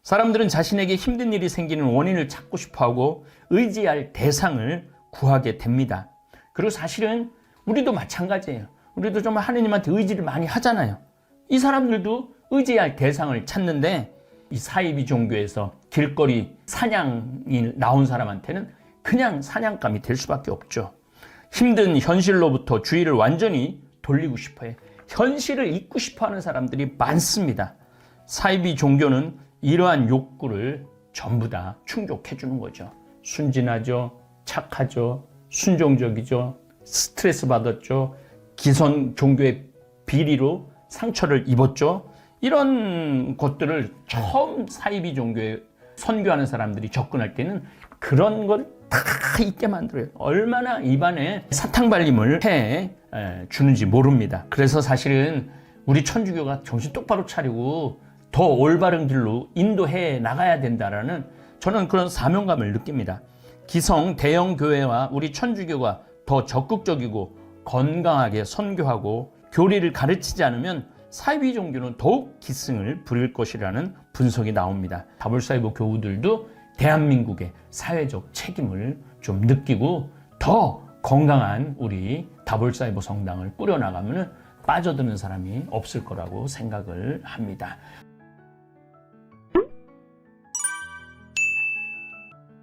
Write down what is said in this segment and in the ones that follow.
사람들은 자신에게 힘든 일이 생기는 원인을 찾고 싶어하고 의지할 대상을 구하게 됩니다. 그리고 사실은 우리도 마찬가지예요. 우리도 정말 하느님한테 의지를 많이 하잖아요. 이 사람들도 의지할 대상을 찾는데 이 사이비 종교에서 길거리 사냥이 나온 사람한테는 그냥 사냥감이 될 수밖에 없죠. 힘든 현실로부터 주의를 완전히 돌리고 싶어요. 현실을 잊고 싶어하는 사람들이 많습니다. 사이비 종교는 이러한 욕구를 전부 다 충족해 주는 거죠. 순진하죠, 착하죠, 순종적이죠, 스트레스 받았죠, 기성 종교의 비리로 상처를 입었죠. 이런 것들을 처음 사이비 종교에 선교하는 사람들이 접근할 때는 그런 걸 다 잊게 만들어요. 얼마나 입안에 사탕발림을 해 주는지 모릅니다. 그래서 사실은 우리 천주교가 정신 똑바로 차리고 더 올바른 길로 인도해 나가야 된다라는 저는 그런 사명감을 느낍니다. 기성 대형 교회와 우리 천주교가 더 적극적이고 건강하게 선교하고 교리를 가르치지 않으면 사이비 종교는 더욱 기승을 부릴 것이라는 분석이 나옵니다. 다볼사이버 교우들도 대한민국의 사회적 책임을 좀 느끼고 더 건강한 우리 다볼사이버 성당을 꾸려나가면 빠져드는 사람이 없을 거라고 생각을 합니다.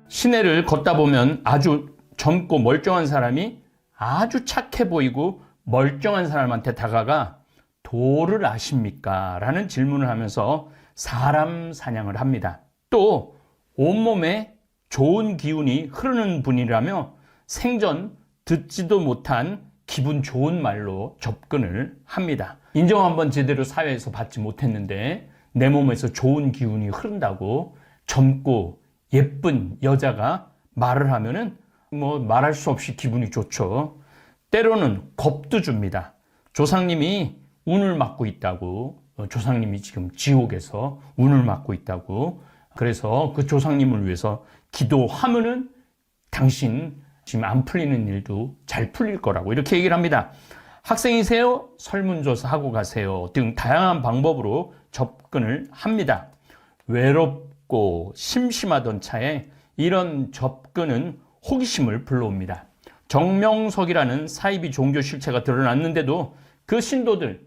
시내를 걷다 보면 아주 젊고 멀쩡한 사람이 아주 착해 보이고 멀쩡한 사람한테 다가가 도를 아십니까? 라는 질문을 하면서 사람 사냥을 합니다. 또 온몸에 좋은 기운이 흐르는 분이라며 생전 듣지도 못한 기분 좋은 말로 접근을 합니다. 인정 한번 제대로 사회에서 받지 못했는데 내 몸에서 좋은 기운이 흐른다고 젊고 예쁜 여자가 말을 하면은 뭐 말할 수 없이 기분이 좋죠. 때로는 겁도 줍니다. 조상님이 운을 맡고 있다고, 조상님이 지금 지옥에서 운을 맡고 있다고, 그래서 그 조상님을 위해서 기도하면은 당신 지금 안 풀리는 일도 잘 풀릴 거라고 이렇게 얘기를 합니다. 학생이세요? 설문조사하고 가세요 등 다양한 방법으로 접근을 합니다. 외롭고 심심하던 차에 이런 접근은 호기심을 불러옵니다. 정명석이라는 사이비 종교 실체가 드러났는데도 그 신도들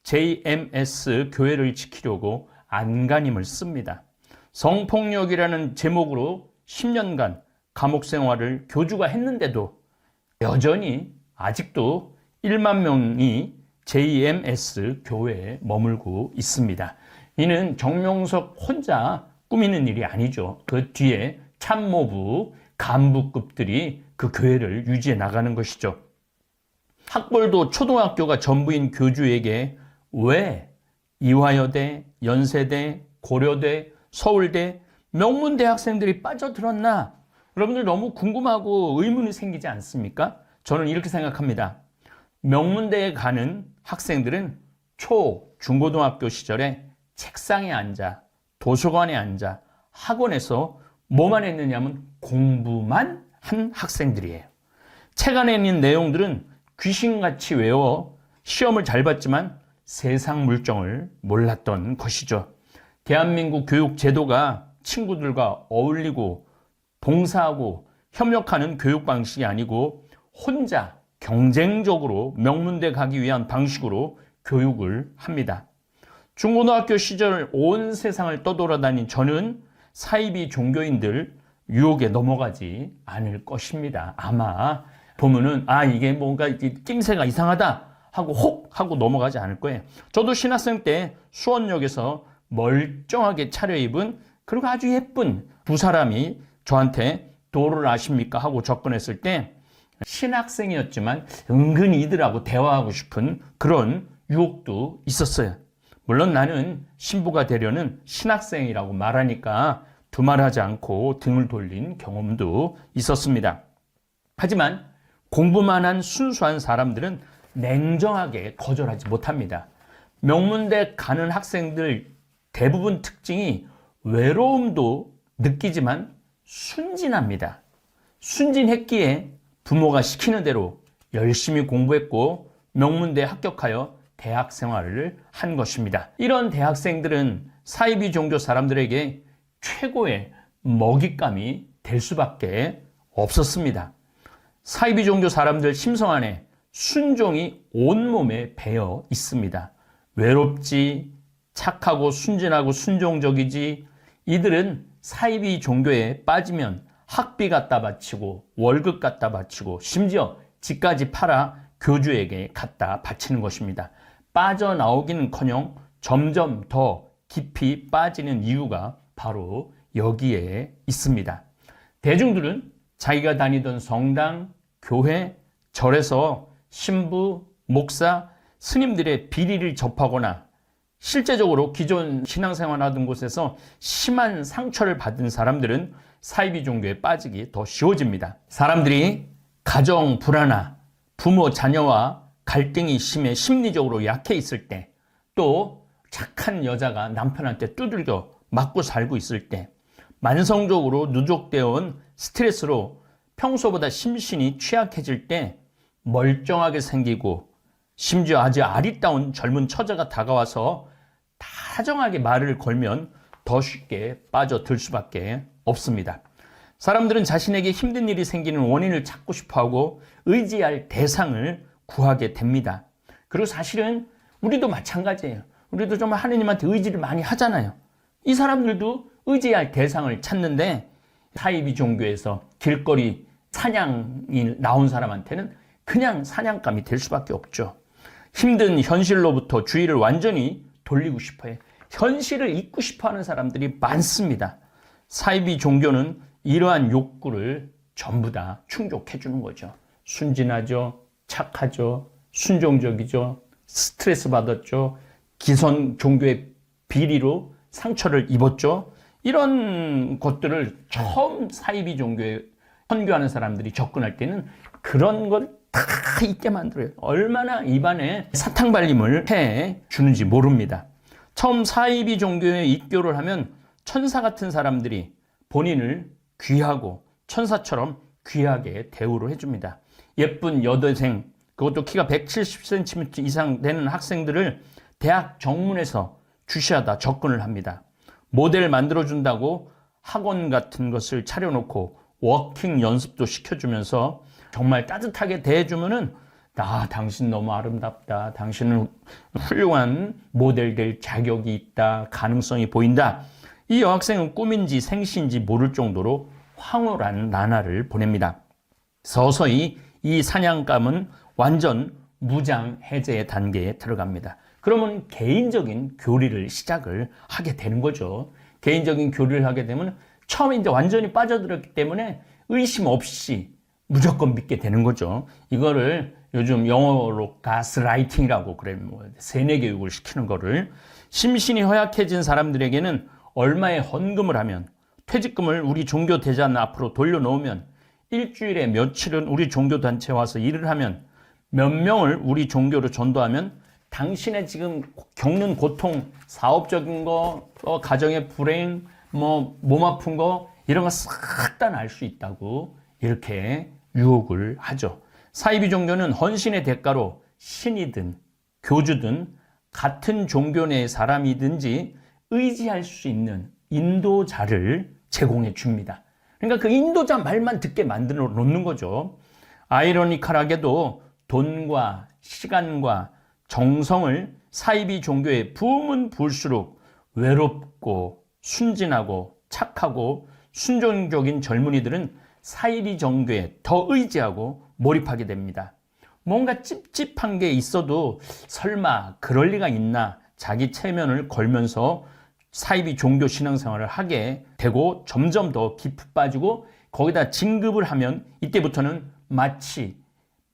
JMS 교회를 지키려고 안간힘을 씁니다. 성폭력이라는 제목으로 10년간 감옥 생활을 교주가 했는데도 여전히 아직도 1만 명이 JMS 교회에 머물고 있습니다. 이는 정명석 혼자 꾸미는 일이 아니죠. 그 뒤에 참모부 간부급들이 그 교회를 유지해 나가는 것이죠. 학벌도 초등학교가 전부인 교주에게 왜 이화여대, 연세대, 고려대, 서울대, 명문대 학생들이 빠져들었나? 여러분들 너무 궁금하고 의문이 생기지 않습니까? 저는 이렇게 생각합니다. 명문대에 가는 학생들은 중고등학교 시절에 책상에 앉아, 도서관에 앉아, 학원에서 뭐만 했느냐면 공부만 한 학생들이에요. 책 안에 있는 내용들은 귀신같이 외워 시험을 잘 봤지만 세상 물정을 몰랐던 것이죠. 대한민국 교육 제도가 친구들과 어울리고 봉사하고 협력하는 교육 방식이 아니고 혼자 경쟁적으로 명문대 가기 위한 방식으로 교육을 합니다. 중고등학교 시절 온 세상을 떠돌아다닌 저는 사이비 종교인들 유혹에 넘어가지 않을 것입니다. 아마 보면은 이게 뭔가 낌새가 이상하다 하고 혹 하고 넘어가지 않을 거예요. 저도 신학생 때 수원역에서 멀쩡하게 차려입은 그리고 아주 예쁜 두 사람이 저한테 도를 아십니까? 하고 접근했을 때 신학생이었지만 은근히 이들하고 대화하고 싶은 그런 유혹도 있었어요. 물론 나는 신부가 되려는 신학생이라고 말하니까 두말하지 않고 등을 돌린 경험도 있었습니다. 하지만 공부만 한 순수한 사람들은 냉정하게 거절하지 못합니다. 명문대 가는 학생들 대부분 특징이 외로움도 느끼지만 순진합니다. 순진했기에 부모가 시키는 대로 열심히 공부했고 명문대에 합격하여 대학 생활을 한 것입니다. 이런 대학생들은 사이비 종교 사람들에게 최고의 먹잇감이 될 수밖에 없었습니다. 사이비 종교 사람들 심성 안에 순종이 온몸에 배어 있습니다. 외롭지, 착하고 순진하고 순종적이지. 이들은 사이비 종교에 빠지면 학비 갖다 바치고 월급 갖다 바치고 심지어 집까지 팔아 교주에게 갖다 바치는 것입니다. 빠져나오기는커녕 점점 더 깊이 빠지는 이유가 바로 여기에 있습니다. 대중들은 자기가 다니던 성당, 교회, 절에서 신부, 목사, 스님들의 비리를 접하거나 실제적으로 기존 신앙생활 하던 곳에서 심한 상처를 받은 사람들은 사이비 종교에 빠지기 더 쉬워집니다. 사람들이 가정 불화나 부모 자녀와 갈등이 심해 심리적으로 약해 있을 때, 또 착한 여자가 남편한테 두들겨 맞고 살고 있을 때, 만성적으로 누적되어 온 스트레스로 평소보다 심신이 취약해질 때 멀쩡하게 생기고 심지어 아주 아리따운 젊은 처자가 다가와서 다정하게 말을 걸면 더 쉽게 빠져들 수밖에 없습니다. 사람들은 자신에게 힘든 일이 생기는 원인을 찾고 싶어하고 의지할 대상을 구하게 됩니다. 그리고 사실은 우리도 마찬가지예요. 우리도 정말 하느님한테 의지를 많이 하잖아요. 이 사람들도 의지할 대상을 찾는데 사이비 종교에서 길거리 사냥이 나온 사람한테는 그냥 사냥감이 될 수밖에 없죠. 힘든 현실로부터 주의를 완전히 돌리고 싶어요. 현실을 잊고 싶어하는 사람들이 많습니다. 사이비 종교는 이러한 욕구를 전부 다 충족해 주는 거죠. 순진하죠, 착하죠, 순종적이죠, 스트레스 받았죠, 기존 종교의 비리로 상처를 입었죠. 이런 것들을 처음 사이비 종교에 선교하는 사람들이 접근할 때는 그런 걸 다 잊게 만들어요. 얼마나 입안에 사탕 발림을 해 주는지 모릅니다. 처음 사이비 종교에 입교를 하면 천사 같은 사람들이 본인을 귀하고 천사처럼 귀하게 대우를 해줍니다. 예쁜 여대생, 그것도 키가 170cm 이상 되는 학생들을 대학 정문에서 주시하다 접근을 합니다. 모델 만들어준다고 학원 같은 것을 차려놓고 워킹 연습도 시켜주면서 정말 따뜻하게 대해주면은 당신 너무 아름답다. 당신은 훌륭한 모델 될 자격이 있다. 가능성이 보인다. 이 여학생은 꿈인지 생시인지 모를 정도로 황홀한 나날을 보냅니다. 서서히 이 사냥감은 완전 무장 해제의 단계에 들어갑니다. 그러면 개인적인 교리를 시작을 하게 되는 거죠. 개인적인 교리를 하게 되면 처음에 이제 완전히 빠져들었기 때문에 의심 없이 무조건 믿게 되는 거죠. 이거를 요즘 영어로 가스라이팅이라고 그래요. 세뇌 교육을 시키는 거를. 심신이 허약해진 사람들에게는 얼마의 헌금을 하면, 퇴직금을 우리 종교 대잔 앞으로 돌려놓으면, 일주일에 며칠은 우리 종교 단체에 와서 일을 하면, 몇 명을 우리 종교로 전도하면 당신의 지금 겪는 고통, 사업적인 거, 가정의 불행, 몸 아픈 거, 이런 거 싹 다 날 수 있다고 이렇게 유혹을 하죠. 사이비 종교는 헌신의 대가로 신이든 교주든 같은 종교 내의 사람이든지 의지할 수 있는 인도자를 제공해 줍니다. 그러니까 그 인도자 말만 듣게 만들어 놓는 거죠. 아이러니컬하게도 돈과 시간과 정성을 사이비 종교에 부으면 부을수록 외롭고 순진하고 착하고 순종적인 젊은이들은 사이비 종교에 더 의지하고 몰입하게 됩니다. 뭔가 찝찝한 게 있어도 설마 그럴 리가 있나 자기 체면을 걸면서 사이비 종교 신앙생활을 하게 되고 점점 더 깊이 빠지고 거기다 진급을 하면 이때부터는 마치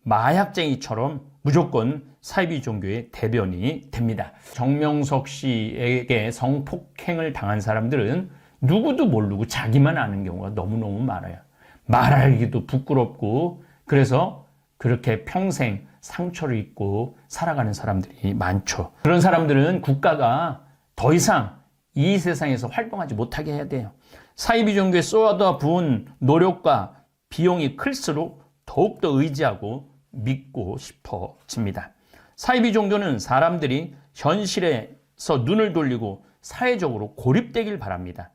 마약쟁이처럼 무조건 사이비 종교의 대변이 됩니다. 정명석 씨에게 성폭행을 당한 사람들은 누구도 모르고 자기만 아는 경우가 너무너무 많아요. 말하기도 부끄럽고 그래서 그렇게 평생 상처를 입고 살아가는 사람들이 많죠. 그런 사람들은 국가가 더 이상 이 세상에서 활동하지 못하게 해야 돼요. 사이비 종교에 쏟아 부은 노력과 비용이 클수록 더욱더 의지하고 믿고 싶어집니다. 사이비 종교는 사람들이 현실에서 눈을 돌리고 사회적으로 고립되길 바랍니다.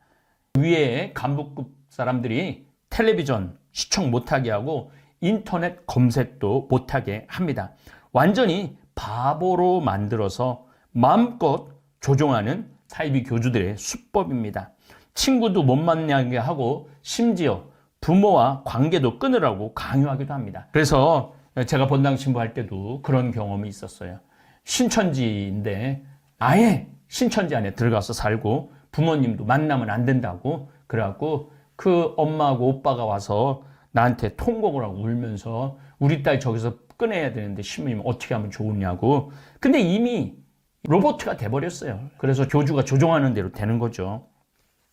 위에 간부급 사람들이 텔레비전 시청 못하게 하고 인터넷 검색도 못하게 합니다. 완전히 바보로 만들어서 마음껏 조종하는 사이비 교주들의 수법입니다. 친구도 못 만나게 하고 심지어 부모와 관계도 끊으라고 강요하기도 합니다. 그래서 제가 본당 신부할 때도 그런 경험이 있었어요. 신천지인데 아예 신천지 안에 들어가서 살고 부모님도 만나면 안 된다고 그래갖고 그 엄마하고 오빠가 와서 나한테 통곡을 하고 울면서 우리 딸 저기서 꺼내야 되는데 신부님 어떻게 하면 좋으냐고. 근데 이미 로봇가 돼버렸어요. 그래서 교주가 조종하는 대로 되는 거죠.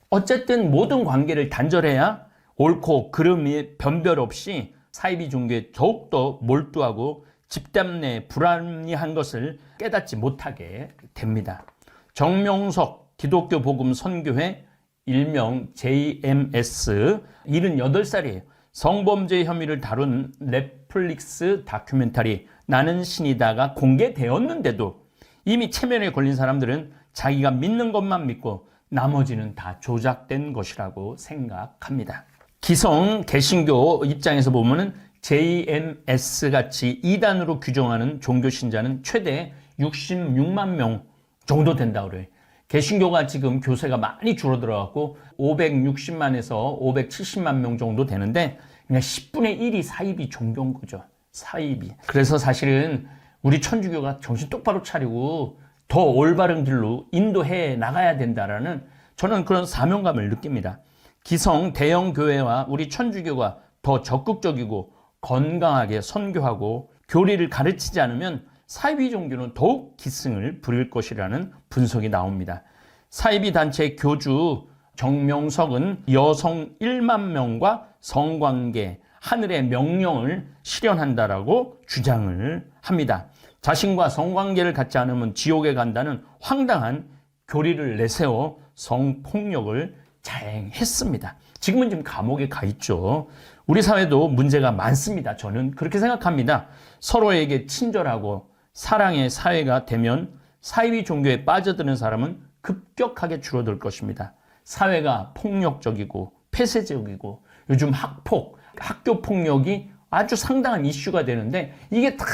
어쨌든 모든 관계를 단절해야 옳고 그름이 변별 없이 사이비 종교에 더욱더 몰두하고 집단 내 불합리한 것을 깨닫지 못하게 됩니다. 정명석 기독교 복음 선교회 일명 JMS 78살이에요. 성범죄 혐의를 다룬 넷플릭스 다큐멘터리 나는 신이다가 공개되었는데도 이미 체면에 걸린 사람들은 자기가 믿는 것만 믿고 나머지는 다 조작된 것이라고 생각합니다. 기성 개신교 입장에서 보면은 JMS 같이 이단으로 규정하는 종교 신자는 최대 66만 명 정도 된다고 그래요. 개신교가 지금 교세가 많이 줄어들어갖고 560만에서 570만 명 정도 되는데 그냥 10분의 1이 사이비 종교인 거죠. 사이비. 그래서 사실은 우리 천주교가 정신 똑바로 차리고 더 올바른 길로 인도해 나가야 된다라는 저는 그런 사명감을 느낍니다. 기성 대형 교회와 우리 천주교가 더 적극적이고 건강하게 선교하고 교리를 가르치지 않으면 사이비 종교는 더욱 기승을 부릴 것이라는 분석이 나옵니다. 사이비 단체 교주 정명석은 여성 1만 명과 성관계, 하늘의 명령을 실현한다라고 주장을 합니다. 자신과 성관계를 갖지 않으면 지옥에 간다는 황당한 교리를 내세워 성폭력을 자행했습니다. 지금은 지금 감옥에 가 있죠. 우리 사회도 문제가 많습니다. 저는 그렇게 생각합니다. 서로에게 친절하고 사랑의 사회가 되면 사이비 종교에 빠져드는 사람은 급격하게 줄어들 것입니다. 사회가 폭력적이고 폐쇄적이고 요즘 학폭, 학교 폭력이 아주 상당한 이슈가 되는데 이게 다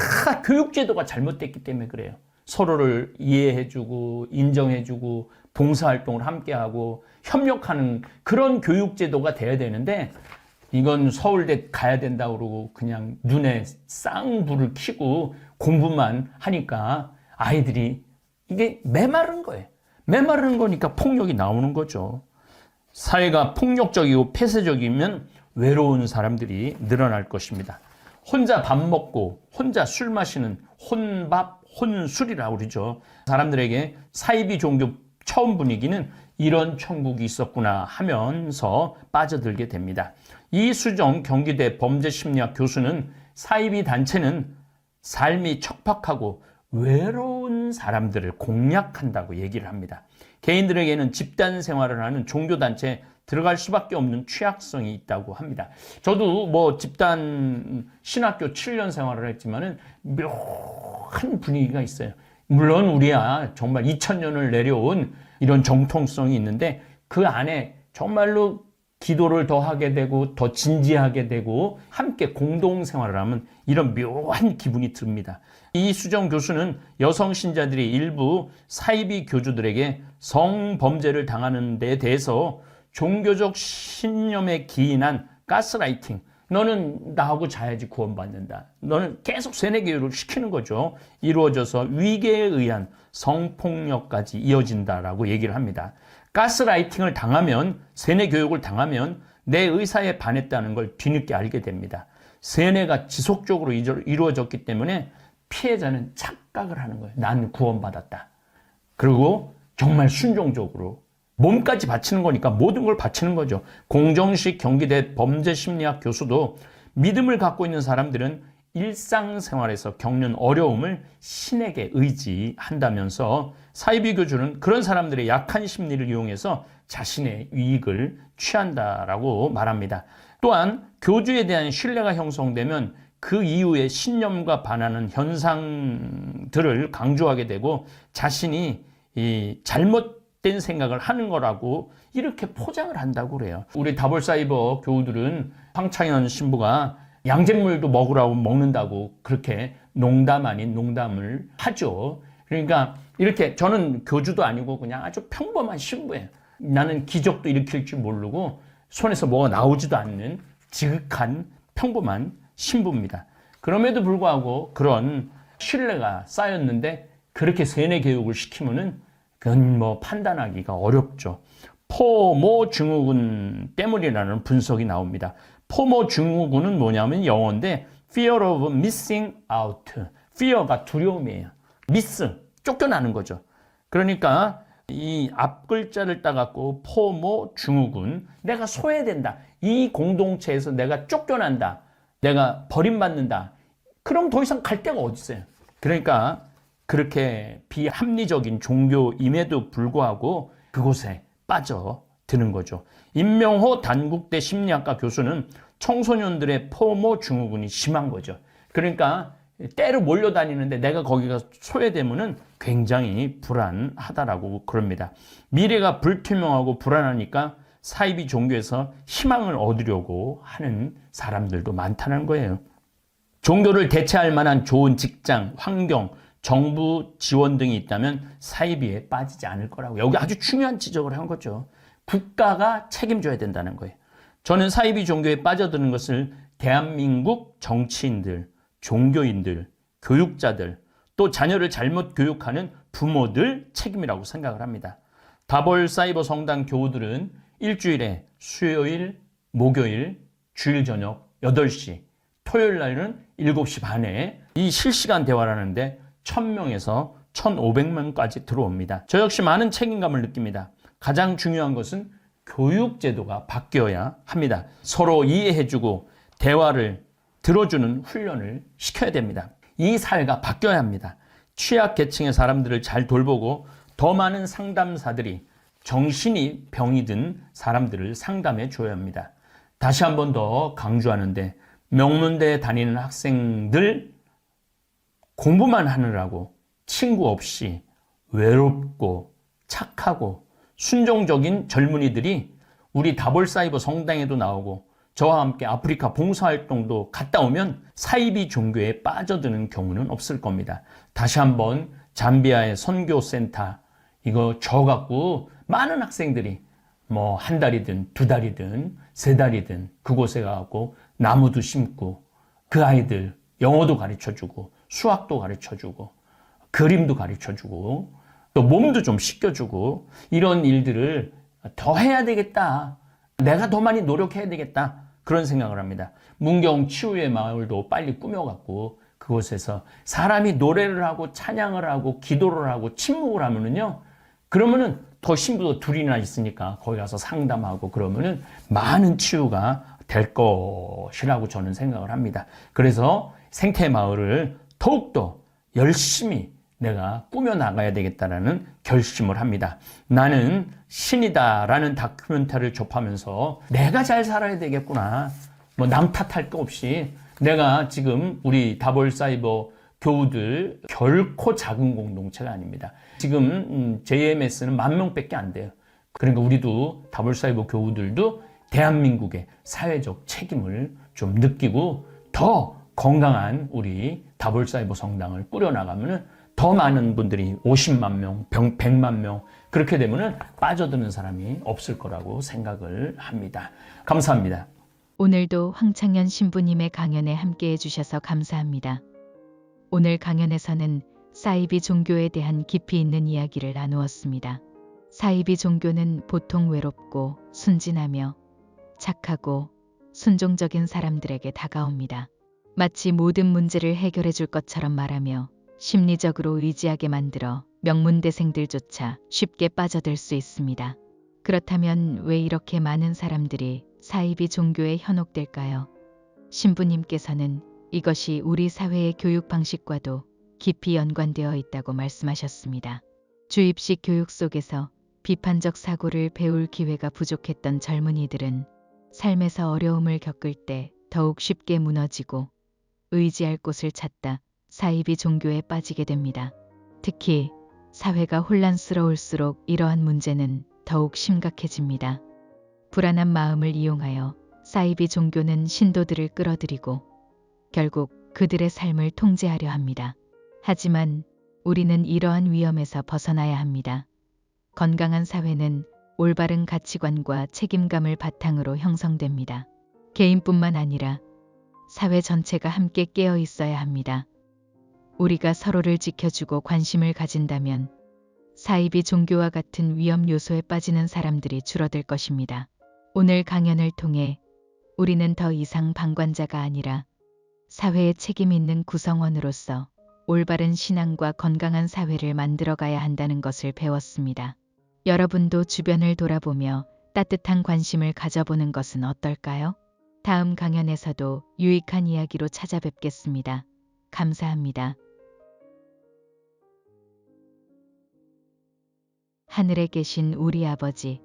교육제도가 잘못됐기 때문에 그래요. 서로를 이해해주고 인정해주고 봉사활동을 함께하고 협력하는 그런 교육제도가 돼야 되는데 이건 서울대 가야 된다고 그러고 그냥 눈에 쌍불을 켜고 공부만 하니까 아이들이 이게 메마른 거예요. 메마른 거니까 폭력이 나오는 거죠. 사회가 폭력적이고 폐쇄적이면 외로운 사람들이 늘어날 것입니다. 혼자 밥 먹고 혼자 술 마시는 혼밥, 혼술이라고 그러죠. 사람들에게 사이비 종교 처음 분위기는 이런 천국이 있었구나 하면서 빠져들게 됩니다. 이수정 경기대 범죄심리학 교수는 사이비 단체는 삶이 척박하고 외로운 사람들을 공략한다고 얘기를 합니다. 개인들에게는 집단 생활을 하는 종교단체에 들어갈 수밖에 없는 취약성이 있다고 합니다. 저도 뭐 집단 신학교 7년 생활을 했지만은 묘한 분위기가 있어요. 물론 우리야 정말 2000년을 내려온 이런 정통성이 있는데 그 안에 정말로 기도를 더 하게 되고 더 진지하게 되고 함께 공동생활을 하면 이런 묘한 기분이 듭니다. 이수정 교수는 여성 신자들이 일부 사이비 교주들에게 성범죄를 당하는 데 대해서 종교적 신념에 기인한 가스라이팅, 너는 나하고 자야지 구원받는다, 너는 계속 세뇌교육을 시키는 거죠. 이루어져서 위계에 의한 성폭력까지 이어진다라고 얘기를 합니다. 가스라이팅을 당하면, 세뇌교육을 당하면 내 의사에 반했다는 걸 뒤늦게 알게 됩니다. 세뇌가 지속적으로 이루어졌기 때문에 피해자는 착각을 하는 거예요. 난 구원받았다. 그리고 정말 순종적으로 몸까지 바치는 거니까 모든 걸 바치는 거죠. 공정식 경기대 범죄심리학 교수도 믿음을 갖고 있는 사람들은 일상생활에서 겪는 어려움을 신에게 의지한다면서 사이비 교주는 그런 사람들의 약한 심리를 이용해서 자신의 이익을 취한다라고 말합니다. 또한 교주에 대한 신뢰가 형성되면 그 이후에 신념과 반하는 현상들을 강조하게 되고 자신이 잘못 잘못된 생각을 하는 거라고 이렇게 포장을 한다고 그래요. 우리 다볼사이버 교우들은 황창현 신부가 양잿물도 먹으라고 먹는다고 그렇게 농담 아닌 농담을 하죠. 그러니까 이렇게 저는 교주도 아니고 그냥 아주 평범한 신부예요. 나는 기적도 일으킬 줄 모르고 손에서 뭐가 나오지도 않는 지극한 평범한 신부입니다. 그럼에도 불구하고 그런 신뢰가 쌓였는데 그렇게 세뇌 교육을 시키면은 그건 뭐 판단하기가 어렵죠. 포모 증후군 때문이라는 분석이 나옵니다. 포모 증후군은 뭐냐면 영어인데 fear of missing out. fear가 두려움이에요. miss, 쫓겨나는 거죠. 그러니까 이 앞글자를 따갖고 포모 증후군, 내가 소외된다. 이 공동체에서 내가 쫓겨난다. 내가 버림받는다. 그럼 더 이상 갈 데가 어디 있어요. 그러니까 그렇게 비합리적인 종교임에도 불구하고 그곳에 빠져드는 거죠. 임명호 단국대 심리학과 교수는 청소년들의 포모 증후군이 심한 거죠. 그러니까 때로 몰려다니는데 내가 거기가 소외되면은 굉장히 불안하다라고 그럽니다. 미래가 불투명하고 불안하니까 사이비 종교에서 희망을 얻으려고 하는 사람들도 많다는 거예요. 종교를 대체할 만한 좋은 직장, 환경, 정부 지원 등이 있다면 사이비에 빠지지 않을 거라고. 여기 아주 중요한 지적을 한 거죠. 국가가 책임져야 된다는 거예요. 저는 사이비 종교에 빠져드는 것을 대한민국 정치인들, 종교인들, 교육자들, 또 자녀를 잘못 교육하는 부모들 책임이라고 생각을 합니다. 다볼사이버 성당 교우들은 일주일에 수요일, 목요일, 주일 저녁 8시, 토요일 날은 7시 반에 이 실시간 대화를 하는데 1000명에서 1500명까지 들어옵니다. 저 역시 많은 책임감을 느낍니다. 가장 중요한 것은 교육제도가 바뀌어야 합니다. 서로 이해해주고 대화를 들어주는 훈련을 시켜야 됩니다. 이 사회가 바뀌어야 합니다. 취약계층의 사람들을 잘 돌보고 더 많은 상담사들이 정신이 병이 든 사람들을 상담해 줘야 합니다. 다시 한 번 더 강조하는데 명문대에 다니는 학생들 공부만 하느라고 친구 없이 외롭고 착하고 순종적인 젊은이들이 우리 다볼사이버 성당에도 나오고 저와 함께 아프리카 봉사활동도 갔다 오면 사이비 종교에 빠져드는 경우는 없을 겁니다. 다시 한번 잠비아의 선교센터 이거 져갖고 많은 학생들이 뭐 한 달이든 2달이든 3달이든 그곳에 가고 나무도 심고 그 아이들 영어도 가르쳐주고 수학도 가르쳐주고 그림도 가르쳐주고 또 몸도 좀 씻겨주고 이런 일들을 더 해야 되겠다. 내가 더 많이 노력해야 되겠다. 그런 생각을 합니다. 문경 치유의 마을도 빨리 꾸며갖고 그곳에서 사람이 노래를 하고 찬양을 하고 기도를 하고 침묵을 하면은요. 그러면은 더 신부도 둘이나 있으니까 거기 가서 상담하고 그러면은 많은 치유가 될 것이라고 저는 생각을 합니다. 그래서 생태마을을 더욱더 열심히 내가 꾸며나가야 되겠다라는 결심을 합니다. 나는 신이다라는 다큐멘터리를 접하면서 내가 잘 살아야 되겠구나. 뭐 남 탓할 거 없이 내가 지금 우리 다볼사이버 교우들 결코 작은 공동체가 아닙니다. 지금 JMS는 10,000명밖에 안 돼요. 그러니까 우리도 다볼사이버 교우들도 대한민국의 사회적 책임을 좀 느끼고 더 건강한 우리 다볼사이버 성당을 꾸려나가면 더 많은 분들이 50만 명, 100만 명 그렇게 되면 빠져드는 사람이 없을 거라고 생각을 합니다. 감사합니다. 오늘도 황창현 신부님의 강연에 함께해 주셔서 감사합니다. 오늘 강연에서는 사이비 종교에 대한 깊이 있는 이야기를 나누었습니다. 사이비 종교는 보통 외롭고 순진하며 착하고 순종적인 사람들에게 다가옵니다. 마치 모든 문제를 해결해 줄 것처럼 말하며 심리적으로 의지하게 만들어 명문대생들조차 쉽게 빠져들 수 있습니다. 그렇다면 왜 이렇게 많은 사람들이 사이비 종교에 현혹될까요? 신부님께서는 이것이 우리 사회의 교육 방식과도 깊이 연관되어 있다고 말씀하셨습니다. 주입식 교육 속에서 비판적 사고를 배울 기회가 부족했던 젊은이들은 삶에서 어려움을 겪을 때 더욱 쉽게 무너지고 의지할 곳을 찾다 사이비 종교에 빠지게 됩니다. 특히 사회가 혼란스러울수록 이러한 문제는 더욱 심각해집니다. 불안한 마음을 이용하여 사이비 종교는 신도들을 끌어들이고 결국 그들의 삶을 통제하려 합니다. 하지만 우리는 이러한 위험에서 벗어나야 합니다. 건강한 사회는 올바른 가치관과 책임감을 바탕으로 형성됩니다. 개인뿐만 아니라 사회 전체가 함께 깨어 있어야 합니다. 우리가 서로를 지켜주고 관심을 가진다면 사이비 종교와 같은 위험 요소에 빠지는 사람들이 줄어들 것입니다. 오늘 강연을 통해 우리는 더 이상 방관자가 아니라 사회에 책임 있는 구성원으로서 올바른 신앙과 건강한 사회를 만들어가야 한다는 것을 배웠습니다. 여러분도 주변을 돌아보며 따뜻한 관심을 가져보는 것은 어떨까요? 다음 강연에서도 유익한 이야기로 찾아뵙겠습니다. 감사합니다. 하늘에 계신 우리 아버지,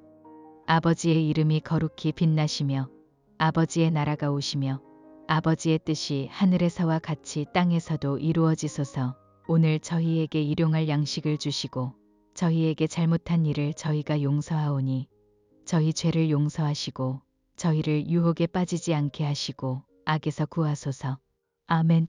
아버지의 이름이 거룩히 빛나시며 아버지의 나라가 오시며 아버지의 뜻이 하늘에서와 같이 땅에서도 이루어지소서. 오늘 저희에게 일용할 양식을 주시고 저희에게 잘못한 일을 저희가 용서하오니 저희 죄를 용서하시고 저희를 유혹에 빠지지 않게 하시고 악에서 구하소서. 아멘.